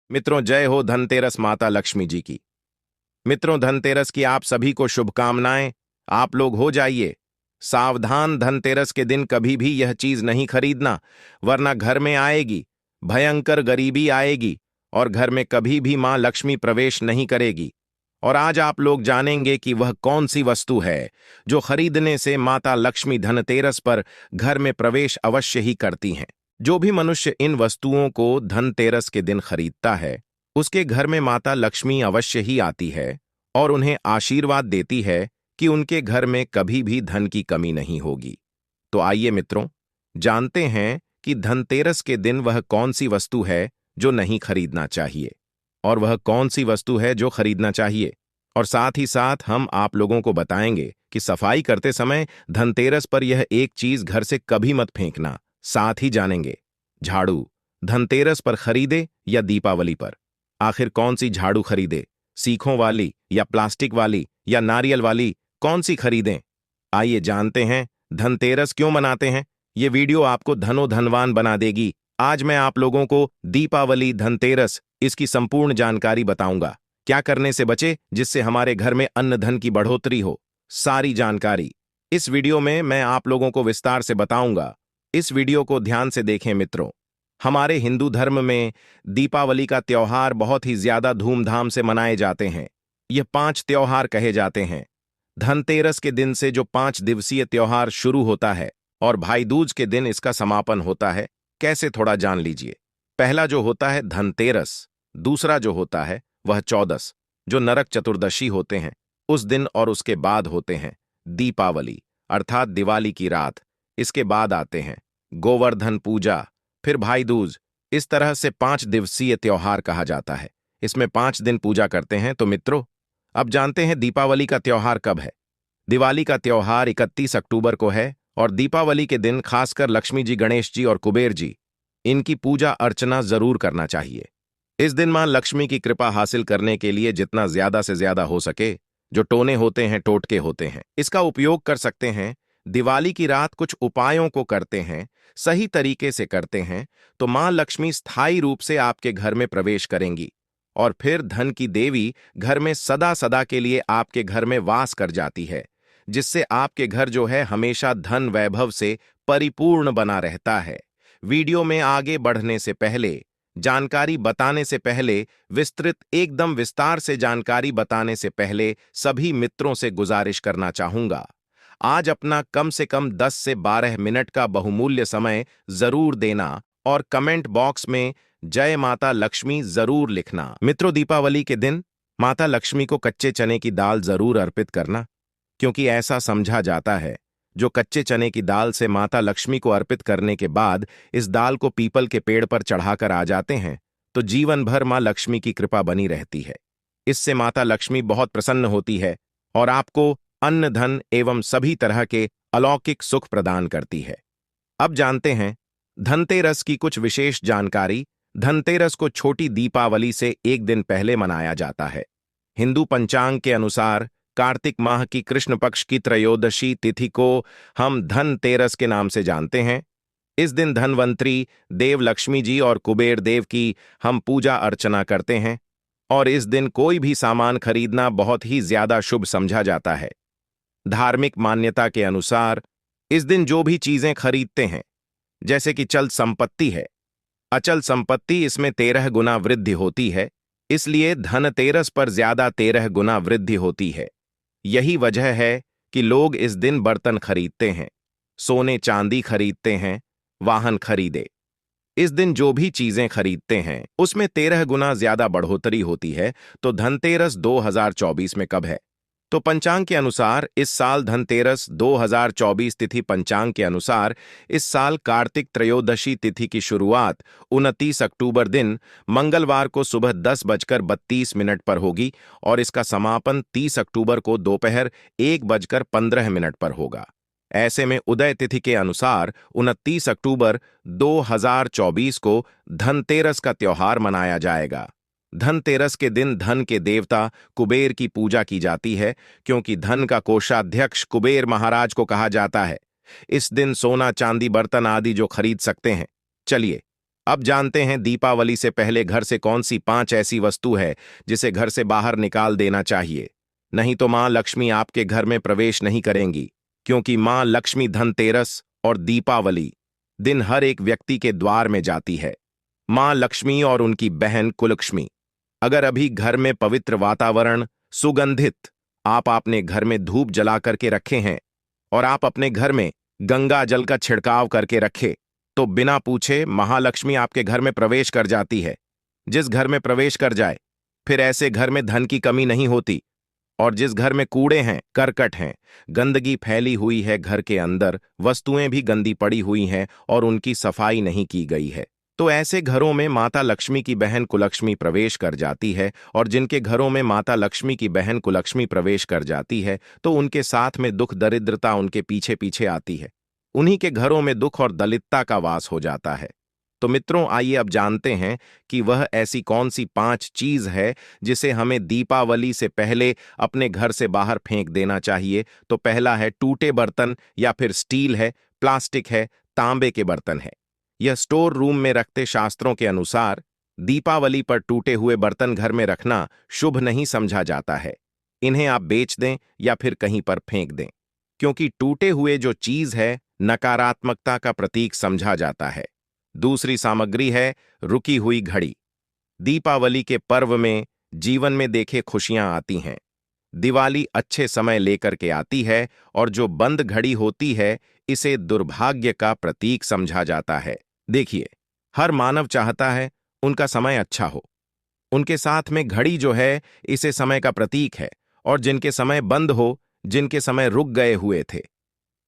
मित्रों, जय हो धनतेरस माता लक्ष्मी जी की। मित्रों, धनतेरस की आप सभी को शुभकामनाएं। आप लोग हो जाइए सावधान। धनतेरस के दिन कभी भी यह चीज नहीं खरीदना, वरना घर में आएगी भयंकर गरीबी आएगी और घर में कभी भी मां लक्ष्मी प्रवेश नहीं करेगी। और आज आप लोग जानेंगे कि वह कौन सी वस्तु है जो खरीदने से माता लक्ष्मी धनतेरस पर घर में प्रवेश अवश्य ही करती हैं। जो भी मनुष्य इन वस्तुओं को धनतेरस के दिन खरीदता है, उसके घर में माता लक्ष्मी अवश्य ही आती है और उन्हें आशीर्वाद देती है कि उनके घर में कभी भी धन की कमी नहीं होगी। तो आइए मित्रों, जानते हैं कि धनतेरस के दिन वह कौन सी वस्तु है जो नहीं खरीदना चाहिए और वह कौन सी वस्तु है जो खरीदना चाहिए। और साथ ही साथ हम आप लोगों को बताएंगे कि सफाई करते समय धनतेरस पर यह एक चीज घर से कभी मत फेंकना। साथ ही जानेंगे झाड़ू धनतेरस पर खरीदे या दीपावली पर। आखिर कौन सी झाड़ू खरीदे, सीखों वाली या प्लास्टिक वाली या नारियल वाली, कौन सी खरीदें? आइए जानते हैं धनतेरस क्यों मनाते हैं। ये वीडियो आपको धनो धनवान बना देगी। आज मैं आप लोगों को दीपावली, धनतेरस, इसकी संपूर्ण जानकारी बताऊंगा। क्या करने से बचे जिससे हमारे घर में अन्न धन की बढ़ोतरी हो, सारी जानकारी इस वीडियो में मैं आप लोगों को विस्तार से बताऊंगा। इस वीडियो को ध्यान से देखें मित्रों। हमारे हिंदू धर्म में दीपावली का त्योहार बहुत ही ज्यादा धूमधाम से मनाए जाते हैं। यह 5 त्योहार कहे जाते हैं। धनतेरस के दिन से जो 5 दिवसीय त्योहार शुरू होता है और भाई दूज के दिन इसका समापन होता है। कैसे, थोड़ा जान लीजिए। पहला जो होता है धनतेरस, दूसरा जो होता है वह चौदस, जो नरक चतुर्दशी होते हैं उस दिन, और उसके बाद होते हैं दीपावली अर्थात दिवाली की रात। इसके बाद आते हैं गोवर्धन पूजा, फिर भाई दूज। इस तरह से 5 दिवसीय त्योहार कहा जाता है। इसमें 5 दिन पूजा करते हैं। तो मित्रों, अब जानते हैं दीपावली का त्योहार कब है। दिवाली का त्योहार 31 अक्टूबर को है और दीपावली के दिन खासकर लक्ष्मी जी, गणेश जी और कुबेर जी, इनकी पूजा अर्चना जरूर करना चाहिए। इस दिन मां लक्ष्मी की कृपा हासिल करने के लिए जितना ज्यादा से ज्यादा हो सके, जो टोने होते हैं, टोटके होते हैं, इसका उपयोग कर सकते हैं। दिवाली की रात कुछ उपायों को करते हैं, सही तरीके से करते हैं, तो मां लक्ष्मी स्थायी रूप से आपके घर में प्रवेश करेंगी और फिर धन की देवी घर में सदा सदा के लिए आपके घर में वास कर जाती है, जिससे आपके घर जो है हमेशा धन वैभव से परिपूर्ण बना रहता है। वीडियो में आगे बढ़ने से पहले, जानकारी बताने से पहले, विस्तृत एकदम विस्तार से जानकारी बताने से पहले सभी मित्रों से गुजारिश करना चाहूंगा, आज अपना कम से कम 10 से 12 मिनट का बहुमूल्य समय जरूर देना और कमेंट बॉक्स में जय माता लक्ष्मी जरूर लिखना। मित्रों, दीपावली के दिन माता लक्ष्मी को कच्चे चने की दाल जरूर अर्पित करना, क्योंकि ऐसा समझा जाता है जो कच्चे चने की दाल से माता लक्ष्मी को अर्पित करने के बाद इस दाल को पीपल के पेड़ पर चढ़ाकर आ जाते हैं, तो जीवन भर मां लक्ष्मी की कृपा बनी रहती है। इससे माता लक्ष्मी बहुत प्रसन्न होती है और आपको अन्न धन एवं सभी तरह के अलौकिक सुख प्रदान करती है। अब जानते हैं धनतेरस की कुछ विशेष जानकारी। धनतेरस को छोटी दीपावली से एक दिन पहले मनाया जाता है। हिंदू पंचांग के अनुसार कार्तिक माह की कृष्ण पक्ष की त्रयोदशी तिथि को हम धनतेरस के नाम से जानते हैं। इस दिन धनवंतरी देव लक्ष्मी जी और कुबेर देव की हम पूजा अर्चना करते हैं और इस दिन कोई भी सामान खरीदना बहुत ही ज्यादा शुभ समझा जाता है। धार्मिक मान्यता के अनुसार इस दिन जो भी चीजें खरीदते हैं, जैसे कि चल संपत्ति है, अचल संपत्ति, इसमें 13 गुना वृद्धि होती है, इसलिए धनतेरस पर ज्यादा 13 गुना वृद्धि होती है। यही वजह है कि लोग इस दिन बर्तन खरीदते हैं, सोने चांदी खरीदते हैं, वाहन खरीदे। इस दिन जो भी चीजें खरीदते हैं उसमें 13 गुना ज्यादा बढ़ोतरी होती है। तो धनतेरस 2024 में कब है? तो पंचांग के अनुसार इस साल धनतेरस 2024 तिथि पंचांग के अनुसार इस साल कार्तिक त्रयोदशी तिथि की शुरुआत 29 अक्टूबर दिन मंगलवार को सुबह 10:32 पर होगी और इसका समापन 30 अक्टूबर को दोपहर 1:15 पर होगा। ऐसे में उदय तिथि के अनुसार 29 अक्टूबर 2024 को धनतेरस का त्योहार मनाया जाएगा। धनतेरस के दिन धन के देवता कुबेर की पूजा की जाती है, क्योंकि धन का कोषाध्यक्ष कुबेर महाराज को कहा जाता है। इस दिन सोना चांदी बर्तन आदि जो खरीद सकते हैं। चलिए अब जानते हैं दीपावली से पहले घर से कौन सी 5 ऐसी वस्तु है जिसे घर से बाहर निकाल देना चाहिए, नहीं तो मां लक्ष्मी आपके घर में प्रवेश नहीं करेंगी। क्योंकि मां लक्ष्मी धनतेरस और दीपावली दिन हर एक व्यक्ति के द्वार में जाती है। मां लक्ष्मी और उनकी बहन कुलक्ष्मी। अगर अभी घर में पवित्र वातावरण, सुगंधित, आप अपने घर में धूप जला करके रखे हैं और आप अपने घर में गंगा जल का छिड़काव करके रखे, तो बिना पूछे महालक्ष्मी आपके घर में प्रवेश कर जाती है। जिस घर में प्रवेश कर जाए, फिर ऐसे घर में धन की कमी नहीं होती। और जिस घर में कूड़े हैं, करकट हैं, गंदगी फैली हुई है, घर के अंदर वस्तुएं भी गंदी पड़ी हुई हैं और उनकी सफाई नहीं की गई है, तो ऐसे घरों में माता लक्ष्मी की बहन कुलक्ष्मी प्रवेश कर जाती है। और जिनके घरों में माता लक्ष्मी की बहन कुलक्ष्मी प्रवेश कर जाती है, तो उनके साथ में दुख दरिद्रता उनके पीछे पीछे आती है। उन्हीं के घरों में दुख और दलितता का वास हो जाता है। तो मित्रों, आइए अब जानते हैं कि वह ऐसी कौन सी 5 चीज है जिसे हमें दीपावली से पहले अपने घर से बाहर फेंक देना चाहिए। तो पहला है टूटे बर्तन, या फिर स्टील है, प्लास्टिक है, तांबे के बर्तन है। यह स्टोर रूम में रखते शास्त्रों के अनुसार दीपावली पर टूटे हुए बर्तन घर में रखना शुभ नहीं समझा जाता है। इन्हें आप बेच दें या फिर कहीं पर फेंक दें, क्योंकि टूटे हुए जो चीज है नकारात्मकता का प्रतीक समझा जाता है। दूसरी सामग्री है रुकी हुई घड़ी। दीपावली के पर्व में जीवन में देखे खुशियां आती हैं। दिवाली अच्छे समय लेकर के आती है, और जो बंद घड़ी होती है इसे दुर्भाग्य का प्रतीक समझा जाता है। देखिए, हर मानव चाहता है उनका समय अच्छा हो। उनके साथ में घड़ी जो है इसे समय का प्रतीक है, और जिनके समय बंद हो, जिनके समय रुक गए हुए थे,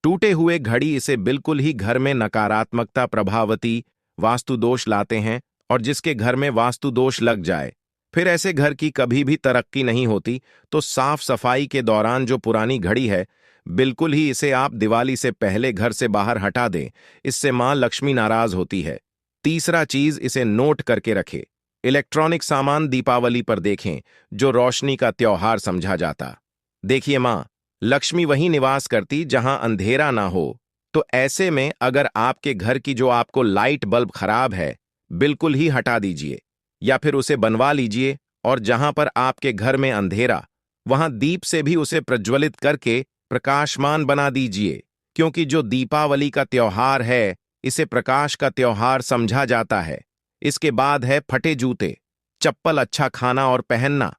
टूटे हुए घड़ी इसे बिल्कुल ही घर में नकारात्मकता प्रभावती वास्तु दोष लाते हैं। और जिसके घर में वास्तु दोष लग जाए, फिर ऐसे घर की कभी भी तरक्की नहीं होती। तो साफ सफाई के दौरान जो पुरानी घड़ी है, बिल्कुल ही इसे आप दिवाली से पहले घर से बाहर हटा दें। इससे मां लक्ष्मी नाराज होती है। तीसरा चीज, इसे नोट करके रखें। इलेक्ट्रॉनिक सामान दीपावली पर देखें, जो रोशनी का त्योहार समझा जाता। देखिए, मां लक्ष्मी वहीं निवास करती जहां अंधेरा ना हो। तो ऐसे में अगर आपके घर की जो आपको लाइट बल्ब खराब है, बिल्कुल ही हटा दीजिए, या फिर उसे बनवा लीजिए। और जहां पर आपके घर में अंधेरा, वहां दीप से भी उसे प्रज्वलित करके प्रकाशमान बना दीजिए। क्योंकि जो दीपावली का त्योहार है, इसे प्रकाश का त्योहार समझा जाता है। इसके बाद है फटे जूते, चप्पल अच्छा खाना और पहनना।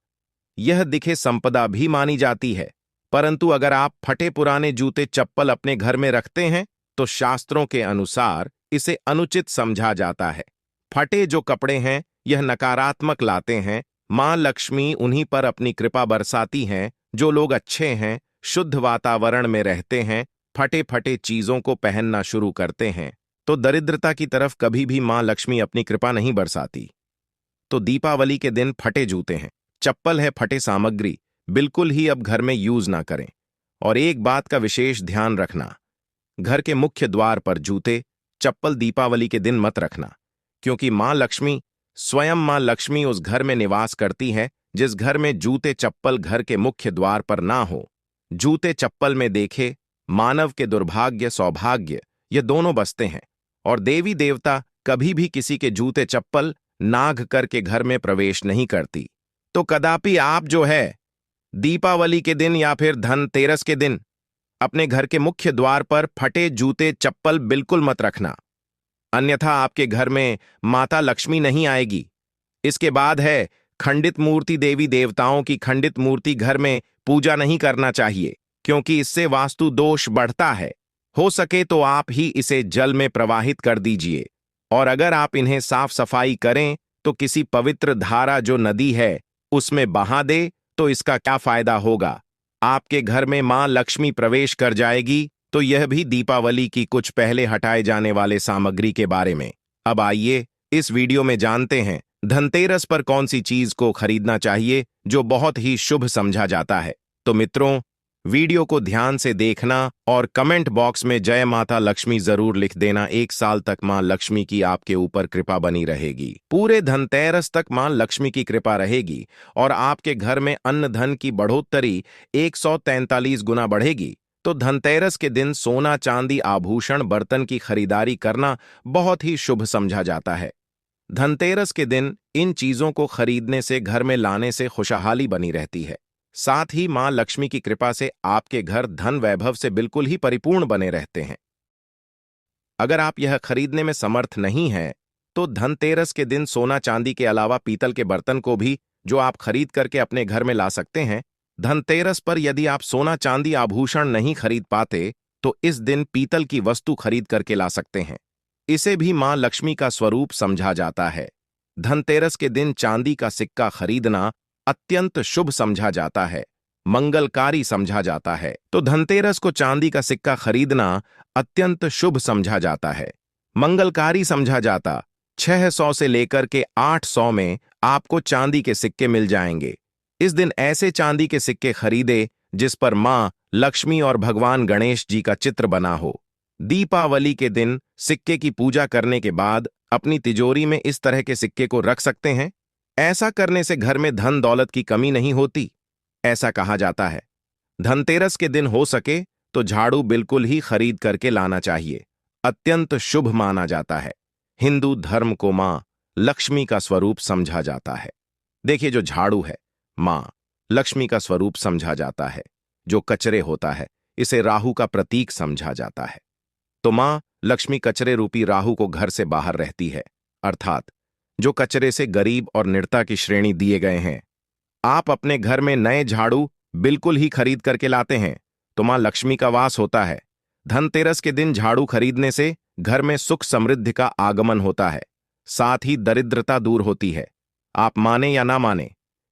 यह दिखे संपदा भी मानी जाती है, परंतु अगर आप फटे पुराने जूते चप्पल अपने घर में रखते हैं, तो शास्त्रों के अनुसार इसे अनुचित समझा जाता है। फटे जो कपड़े हैं यह नकारात्मक लाते हैं। मां लक्ष्मी उन्हीं पर अपनी कृपा बरसाती हैं जो लोग अच्छे हैं, शुद्ध वातावरण में रहते हैं, फटे फटे चीजों को पहनना शुरू करते हैं, तो दरिद्रता की तरफ कभी भी मां लक्ष्मी अपनी कृपा नहीं बरसाती। तो दीपावली के दिन फटे जूते हैं, चप्पल है, फटे सामग्री बिल्कुल ही अब घर में यूज ना करें। और एक बात का विशेष ध्यान रखना, घर के मुख्य द्वार पर जूते चप्पल दीपावली के दिन मत रखना। क्योंकि मां लक्ष्मी, स्वयं मां लक्ष्मी उस घर में निवास करती है जिस घर में जूते चप्पल घर के मुख्य द्वार पर ना हो। जूते चप्पल में देखे मानव के दुर्भाग्य सौभाग्य ये दोनों बसते हैं, और देवी देवता कभी भी किसी के जूते चप्पल नाग करके घर में प्रवेश नहीं करती। तो कदापि आप जो है दीपावली के दिन या फिर धनतेरस के दिन अपने घर के मुख्य द्वार पर फटे जूते चप्पल बिल्कुल मत रखना, अन्यथा आपके घर में माता लक्ष्मी नहीं आएगी। इसके बाद है खंडित मूर्ति। देवी देवताओं की खंडित मूर्ति घर में पूजा नहीं करना चाहिए, क्योंकि इससे वास्तु दोष बढ़ता है। हो सके तो आप ही इसे जल में प्रवाहित कर दीजिए, और अगर आप इन्हें साफ सफाई करें तो किसी पवित्र धारा जो नदी है उसमें बहा दे, तो इसका क्या फायदा होगा? आपके घर में मां लक्ष्मी प्रवेश कर जाएगी। तो यह भी दीपावली की कुछ पहले हटाए जाने वाले सामग्री के बारे में। अब आइए इस वीडियो में जानते हैं धनतेरस पर कौन सी चीज को खरीदना चाहिए जो बहुत ही शुभ समझा जाता है। तो मित्रों, वीडियो को ध्यान से देखना और कमेंट बॉक्स में जय माता लक्ष्मी जरूर लिख देना। 1 साल तक मां लक्ष्मी की आपके ऊपर कृपा बनी रहेगी। पूरे धनतेरस तक मां लक्ष्मी की कृपा रहेगी और आपके घर में अन्न धन की बढ़ोतरी 143 गुना बढ़ेगी। तो धनतेरस के दिन सोना चांदी आभूषण बर्तन की खरीदारी करना बहुत ही शुभ समझा जाता है। धनतेरस के दिन इन चीजों को खरीदने से, घर में लाने से खुशहाली बनी रहती है। साथ ही मां लक्ष्मी की कृपा से आपके घर धन वैभव से बिल्कुल ही परिपूर्ण बने रहते हैं। अगर आप यह खरीदने में समर्थ नहीं हैं, तो धनतेरस के दिन सोना चांदी के अलावा पीतल के बर्तन को भी, जो आप खरीद करके अपने घर में ला सकते हैं। धनतेरस पर यदि आप सोना चांदी आभूषण नहीं खरीद पाते, तो इस दिन पीतल की वस्तु खरीद करके ला सकते हैं। इसे भी मां लक्ष्मी का स्वरूप समझा जाता है। धनतेरस के दिन चांदी का सिक्का खरीदना अत्यंत शुभ समझा जाता है, मंगलकारी समझा जाता है। तो धनतेरस को चांदी का सिक्का खरीदना अत्यंत शुभ समझा जाता है, मंगलकारी समझा जाता। 600 से लेकर के 800 में आपको चांदी के सिक्के मिल जाएंगे। इस दिन ऐसे चांदी के सिक्के खरीदे जिस पर मां लक्ष्मी और भगवान गणेश जी का चित्र बना हो। दीपावली के दिन सिक्के की पूजा करने के बाद अपनी तिजोरी में इस तरह के सिक्के को रख सकते हैं। ऐसा करने से घर में धन दौलत की कमी नहीं होती, ऐसा कहा जाता है। धनतेरस के दिन हो सके तो झाड़ू बिल्कुल ही खरीद करके लाना चाहिए, अत्यंत शुभ माना जाता है। हिंदू धर्म को मां लक्ष्मी का स्वरूप समझा जाता है। देखिए, जो झाड़ू है मां लक्ष्मी का स्वरूप समझा जाता है। जो कचरे होता है इसे राहु का प्रतीक समझा जाता है। तो मां लक्ष्मी कचरे रूपी राहु को घर से बाहर रहती है, अर्थात जो कचरे से गरीब और निर्धन की श्रेणी दिए गए हैं। आप अपने घर में नए झाड़ू बिल्कुल ही खरीद करके लाते हैं तो मां लक्ष्मी का वास होता है। धनतेरस के दिन झाड़ू खरीदने से घर में सुख समृद्धि का आगमन होता है, साथ ही दरिद्रता दूर होती है। आप माने या ना माने,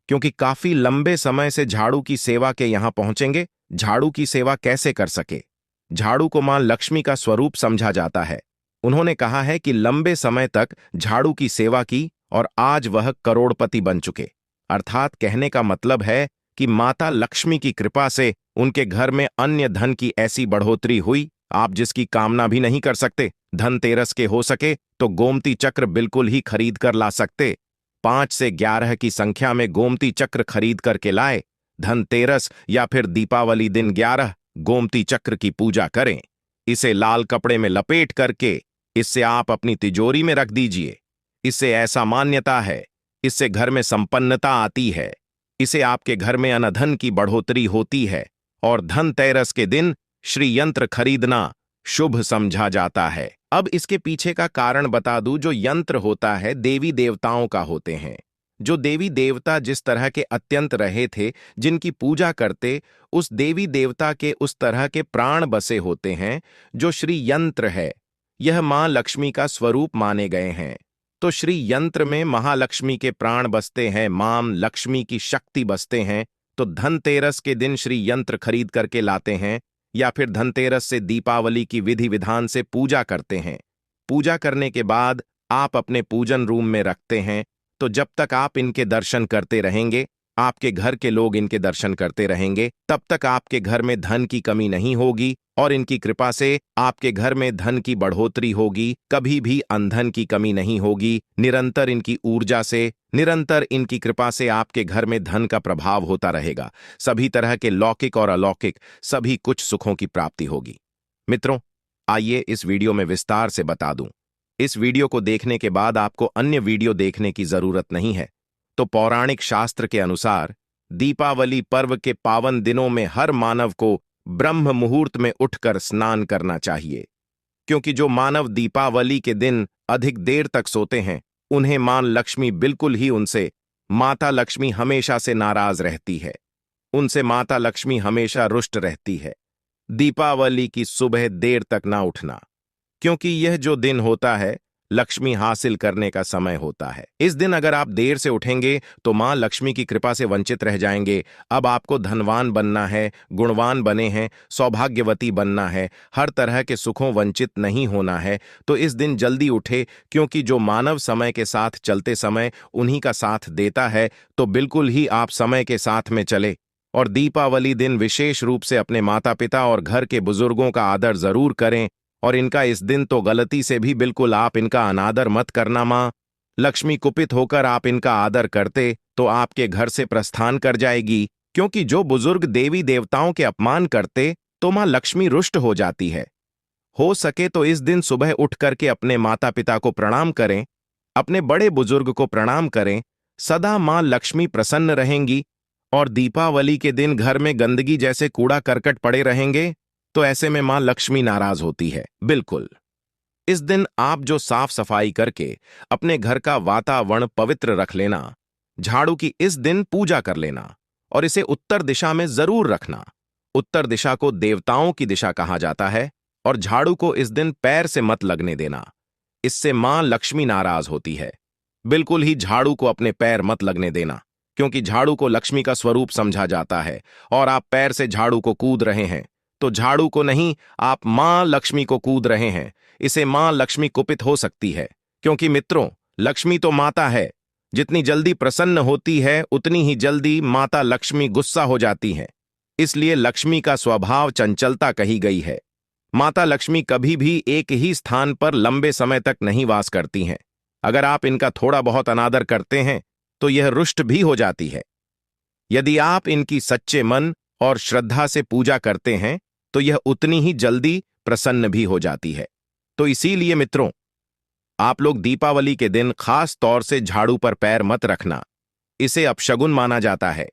क्योंकि काफी लंबे समय से झाड़ू की सेवा के यहां पहुंचेंगे, झाड़ू की सेवा कैसे कर सके। झाड़ू को मां लक्ष्मी का स्वरूप समझा जाता है। उन्होंने कहा है कि लंबे समय तक झाड़ू की सेवा की और आज वह करोड़पति बन चुके। अर्थात कहने का मतलब है कि माता लक्ष्मी की कृपा से उनके घर में अन्य धन की ऐसी बढ़ोतरी हुई, आप जिसकी कामना भी नहीं कर सकते। धनतेरस के हो सके तो गोमती चक्र बिल्कुल ही खरीद कर ला सकते। 5 से 11 की संख्या में गोमती चक्र खरीद करके लाए। धनतेरस या फिर दीपावली दिन 11 गोमती चक्र की पूजा करें। इसे लाल कपड़े में लपेट करके इससे आप अपनी तिजोरी में रख दीजिए। इससे ऐसा मान्यता है, इससे घर में संपन्नता आती है, इसे आपके घर में अनधन की बढ़ोतरी होती है। और धनतेरस के दिन श्री यंत्र खरीदना शुभ समझा जाता है। अब इसके पीछे का कारण बता दूं। जो यंत्र होता है देवी देवताओं का होते हैं। जो देवी देवता जिस तरह के अत्यंत रहे थे, जिनकी पूजा करते, उस देवी देवता के उस तरह के प्राण बसे होते हैं। जो श्री यंत्र है यह मां लक्ष्मी का स्वरूप माने गए हैं। तो श्री यंत्र में महालक्ष्मी के प्राण बसते हैं, मां लक्ष्मी की शक्ति बसते हैं। तो धनतेरस के दिन श्री यंत्र खरीद करके लाते हैं, या फिर धनतेरस से दीपावली की विधि विधान से पूजा करते हैं। पूजा करने के बाद आप अपने पूजन रूम में रखते हैं। तो जब तक आप इनके दर्शन करते रहेंगे, आपके घर के लोग इनके दर्शन करते रहेंगे, तब तक आपके घर में धन की कमी नहीं होगी और इनकी कृपा से आपके घर में धन की बढ़ोतरी होगी। कभी भी अंधन की कमी नहीं होगी। निरंतर इनकी ऊर्जा से, निरंतर इनकी कृपा से आपके घर में धन का प्रभाव होता रहेगा। सभी तरह के लौकिक और अलौकिक सभी कुछ सुखों की प्राप्ति होगी। मित्रों, आइए इस वीडियो में विस्तार से बता दूं। इस वीडियो को देखने के बाद आपको अन्य वीडियो देखने की जरूरत नहीं है। तो पौराणिक शास्त्र के अनुसार दीपावली पर्व के पावन दिनों में हर मानव को ब्रह्म मुहूर्त में उठकर स्नान करना चाहिए, क्योंकि जो मानव दीपावली के दिन अधिक देर तक सोते हैं, उन्हें मां लक्ष्मी बिल्कुल ही उनसे माता लक्ष्मी हमेशा से नाराज रहती है। उनसे माता लक्ष्मी हमेशा रुष्ट रहती है। दीपावली की सुबह देर तक ना उठना, क्योंकि यह जो दिन होता है लक्ष्मी हासिल करने का समय होता है। इस दिन अगर आप देर से उठेंगे तो मां लक्ष्मी की कृपा से वंचित रह जाएंगे। अब आपको धनवान बनना है, गुणवान बने हैं, सौभाग्यवती बनना है, हर तरह के सुखों वंचित नहीं होना है। तो इस दिन जल्दी उठे, क्योंकि जो मानव समय के साथ चलते समय उन्हीं का साथ देता है। तो बिल्कुल ही आप समय के साथ में चले और दीपावली दिन विशेष रूप से अपने माता पिता और घर के बुजुर्गों का आदर जरूर करें। और इनका इस दिन तो गलती से भी बिल्कुल आप इनका अनादर मत करना। मां लक्ष्मी कुपित होकर आप इनका आदर करते तो आपके घर से प्रस्थान कर जाएगी, क्योंकि जो बुजुर्ग देवी देवताओं के अपमान करते तो मां लक्ष्मी रुष्ट हो जाती है। हो सके तो इस दिन सुबह उठ करके अपने माता पिता को प्रणाम करें। अपने बड़े बुजुर्ग को प्रणाम करें। सदा मां लक्ष्मी प्रसन्न रहेंगी। और दीपावली के दिन घर में गंदगी जैसे कूड़ा करकट पड़े रहेंगे तो ऐसे में मां लक्ष्मी नाराज होती है। बिल्कुल, इस दिन आप जो साफ सफाई करके अपने घर का वातावरण पवित्र रख लेना, झाड़ू की इस दिन पूजा कर लेना और इसे उत्तर दिशा में जरूर रखना। उत्तर दिशा को देवताओं की दिशा कहा जाता है और झाड़ू को इस दिन पैर से मत लगने देना, इससे मां लक्ष्मी नाराज होती है। बिल्कुल ही झाड़ू को अपने पैर मत लगने देना, क्योंकि झाड़ू को लक्ष्मी का स्वरूप समझा जाता है और आप पैर से झाड़ू को कूद रहे हैं तो झाड़ू को नहीं, आप मां लक्ष्मी को कूद रहे हैं। इसे मां लक्ष्मी कुपित हो सकती है, क्योंकि मित्रों, लक्ष्मी तो माता है। जितनी जल्दी प्रसन्न होती है उतनी ही जल्दी माता लक्ष्मी गुस्सा हो जाती है। इसलिए लक्ष्मी का स्वभाव चंचलता कही गई है। माता लक्ष्मी कभी भी एक ही स्थान पर लंबे समय तक नहीं वास करती हैं। अगर आप इनका थोड़ा बहुत अनादर करते हैं तो यह रुष्ट भी हो जाती है। यदि आप इनकी सच्चे मन और श्रद्धा से पूजा करते हैं तो यह उतनी ही जल्दी प्रसन्न भी हो जाती है। तो इसीलिए मित्रों, आप लोग दीपावली के दिन खास तौर से झाड़ू पर पैर मत रखना। इसे अपशगुन माना जाता है।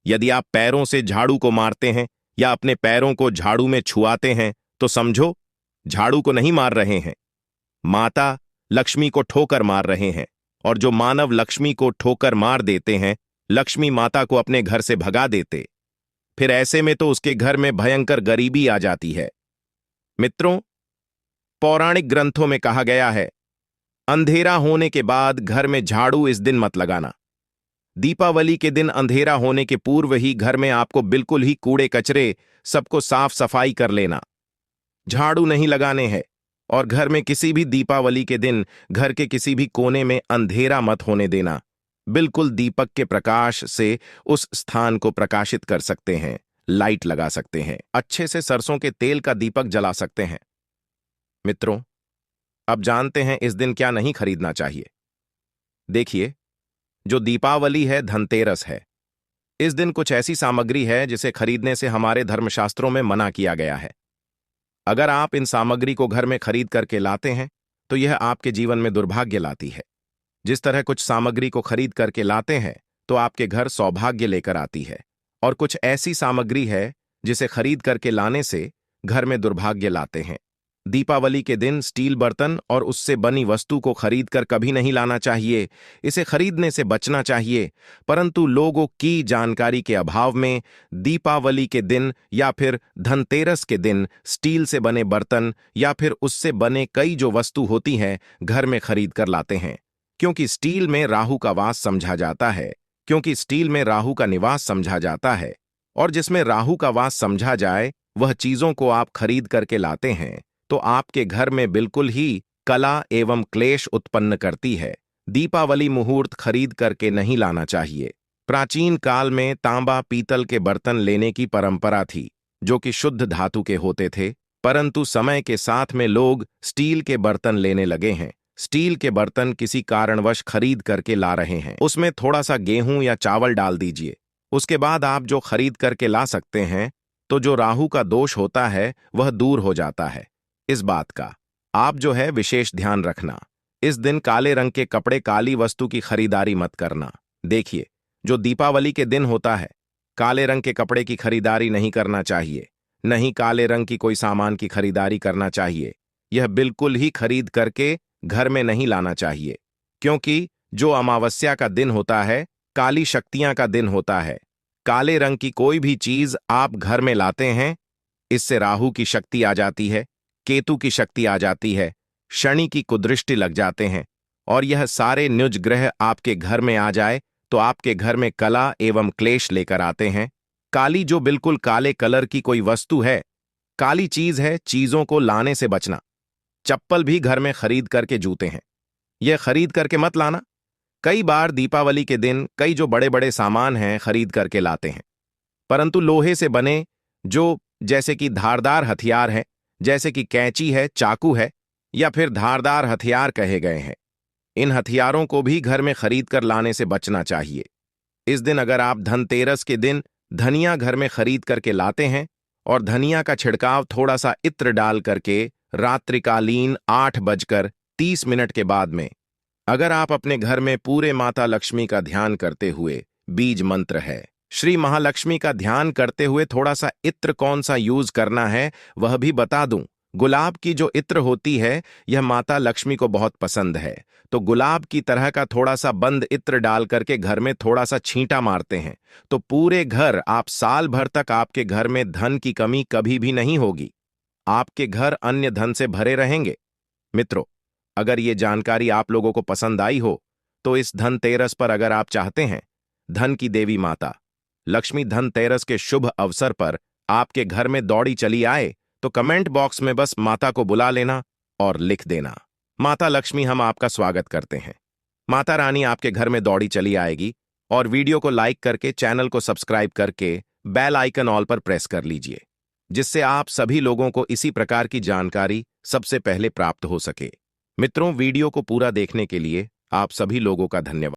यदि आप पैरों से झाड़ू को मारते हैं या अपने पैरों को झाड़ू में छुआते हैं तो समझो झाड़ू को नहीं मार रहे हैं, माता लक्ष्मी को ठोकर मार रहे हैं। और जो मानव लक्ष्मी को ठोकर मार देते हैं, लक्ष्मी माता को अपने घर से भगा देते। फिर ऐसे में तो उसके घर में भयंकर गरीबी आ जाती है। मित्रों, पौराणिक ग्रंथों में कहा गया है, अंधेरा होने के बाद घर में झाड़ू इस दिन मत लगाना। दीपावली के दिन अंधेरा होने के पूर्व ही घर में आपको बिल्कुल ही कूड़े कचरे सबको साफ सफाई कर लेना, झाड़ू नहीं लगाने हैं। और घर में किसी भी दीपावली के दिन घर के किसी भी कोने में अंधेरा मत होने देना। बिल्कुल दीपक के प्रकाश से उस स्थान को प्रकाशित कर सकते हैं, लाइट लगा सकते हैं, अच्छे से सरसों के तेल का दीपक जला सकते हैं। मित्रों, अब जानते हैं इस दिन क्या नहीं खरीदना चाहिए। देखिए, जो दीपावली है, धनतेरस है। इस दिन कुछ ऐसी सामग्री है जिसे खरीदने से हमारे धर्मशास्त्रों में मना किया गया है। अगर आप इन सामग्री को घर में खरीद करके लाते हैं तो यह आपके जीवन में दुर्भाग्य लाती है। जिस तरह कुछ सामग्री को खरीद करके लाते हैं तो आपके घर सौभाग्य लेकर आती है, और कुछ ऐसी सामग्री है जिसे खरीद करके लाने से घर में दुर्भाग्य लाते हैं। दीपावली के दिन स्टील बर्तन और उससे बनी वस्तु को खरीद कर कभी नहीं लाना चाहिए। इसे खरीदने से बचना चाहिए। परंतु लोगों की जानकारी के अभाव में दीपावली के दिन या फिर धनतेरस के दिन स्टील से बने बर्तन या फिर उससे बने कई जो वस्तु होती हैं घर में खरीद कर लाते हैं, क्योंकि स्टील में राहु का वास समझा जाता है। क्योंकि स्टील में राहु का निवास समझा जाता है, और जिसमें राहु का वास समझा जाए वह चीजों को आप खरीद करके लाते हैं तो आपके घर में बिल्कुल ही कला एवं क्लेश उत्पन्न करती है। दीपावली मुहूर्त खरीद करके नहीं लाना चाहिए। प्राचीन काल में तांबा पीतल के बर्तन लेने की परंपरा थी, जो कि शुद्ध धातु के होते थे, परंतु समय के साथ में लोग स्टील के बर्तन लेने लगे हैं। स्टील के बर्तन किसी कारणवश खरीद करके ला रहे हैं, उसमें थोड़ा सा गेहूं या चावल डाल दीजिए। उसके बाद आप जो खरीद करके ला सकते हैं तो जो राहु का दोष होता है वह दूर हो जाता है। इस बात का आप जो है विशेष ध्यान रखना। इस दिन काले रंग के कपड़े, काली वस्तु की खरीदारी मत करना। देखिए, जो दीपावली के दिन होता है, काले रंग के कपड़े की खरीदारी नहीं करना चाहिए, नहीं काले रंग की कोई सामान की खरीदारी करना चाहिए। यह बिल्कुल ही खरीद करके घर में नहीं लाना चाहिए, क्योंकि जो अमावस्या का दिन होता है, काली शक्तियां का दिन होता है। काले रंग की कोई भी चीज आप घर में लाते हैं, इससे राहु की शक्ति आ जाती है, केतु की शक्ति आ जाती है, शनि की कुदृष्टि लग जाते हैं, और यह सारे न्युज ग्रह आपके घर में आ जाए तो आपके घर में कला एवं क्लेश लेकर आते हैं। काली जो बिल्कुल काले कलर की कोई वस्तु है, काली चीज है, चीजों को लाने से बचना। चप्पल भी घर में खरीद करके जूते हैं, यह खरीद करके मत लाना। कई बार दीपावली के दिन कई जो बड़े बड़े सामान हैं खरीद करके लाते हैं, परंतु लोहे से बने जो जैसे कि धारदार हथियार है, जैसे कि कैंची है, चाकू है, या फिर धारदार हथियार कहे गए हैं, इन हथियारों को भी घर में खरीद कर लाने से बचना चाहिए। इस दिन अगर आप धनतेरस के दिन धनिया घर में खरीद करके लाते हैं और धनिया का छिड़काव थोड़ा सा इत्र डाल करके रात्रिकालीन 8:30 के बाद में अगर आप अपने घर में पूरे माता लक्ष्मी का ध्यान करते हुए बीज मंत्र है, श्री महालक्ष्मी का ध्यान करते हुए थोड़ा सा इत्र कौन सा यूज करना है वह भी बता दूं। गुलाब की जो इत्र होती है यह माता लक्ष्मी को बहुत पसंद है, तो गुलाब की तरह का थोड़ा सा बंद इत्र डाल करके घर में थोड़ा सा छींटा मारते हैं तो पूरे घर आप साल भर तक आपके घर में धन की कमी कभी भी नहीं होगी। आपके घर अन्य धन से भरे रहेंगे। मित्रों, अगर ये जानकारी आप लोगों को पसंद आई हो तो इस धनतेरस पर अगर आप चाहते हैं धन की देवी माता लक्ष्मी धनतेरस के शुभ अवसर पर आपके घर में दौड़ी चली आए तो कमेंट बॉक्स में बस माता को बुला लेना और लिख देना, माता लक्ष्मी हम आपका स्वागत करते हैं। माता रानी आपके घर में दौड़ी चली आएगी। और वीडियो को लाइक करके चैनल को सब्सक्राइब करके बेल आइकन ऑल पर प्रेस कर लीजिए, जिससे आप सभी लोगों को इसी प्रकार की जानकारी सबसे पहले प्राप्त हो सके। मित्रों, वीडियो को पूरा देखने के लिए आप सभी लोगों का धन्यवाद।